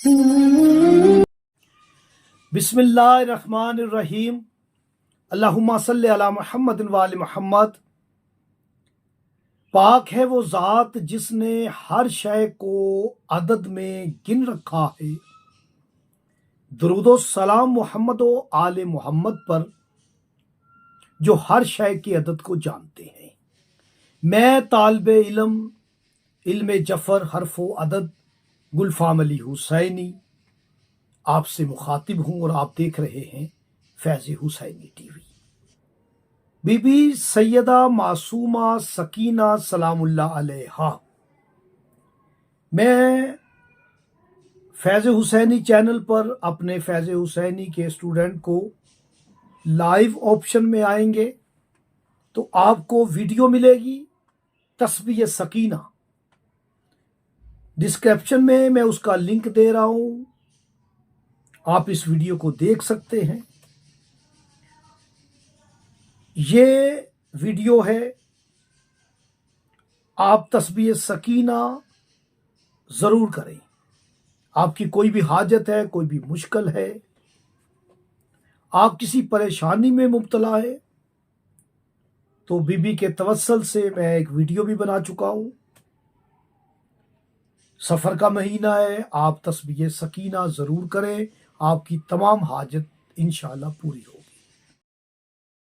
बिस्मिल्लाहिर्रहमानिर्रहीम। अल्लाहुम्मा सल्ली अला मुहम्मद व आले मुहम्मद। पाक है वो ज़ात जिसने हर शय को अदद में गिन रखा है। दुरूदो सलाम मुहम्मद व आले मुहम्मद पर जो हर शय की अदद को जानते हैं। मैं तालिबे इल्म जफर हरफो अदद गुलफाम अली हुसैनी आपसे मुखातिब हूं और आप देख रहे हैं फैज़ हुसैनी टीवी। बीबी सैयदा मासूमा सकीना सलामुल्लाह अलैहा। मैं फैज़ हुसैनी चैनल पर अपने फैज़ हुसैनी के स्टूडेंट को लाइव ऑप्शन में आएंगे तो आपको वीडियो मिलेगी तस्बीह सकीना। डिस्क्रिप्शन में मैं उसका लिंक दे रहा हूं, आप इस वीडियो को देख सकते हैं। ये वीडियो है, आप तस्बीह सकीना ज़रूर करें। आपकी कोई भी हाजत है, कोई भी मुश्किल है, आप किसी परेशानी में मुब्तला है तो बीबी के तवस्सल से मैं एक वीडियो भी बना चुका हूं। सफ़र का महीना है, आप तस्बीह सकीना ज़रूर करें, आपकी तमाम हाजत इंशाअल्लाह पूरी हो।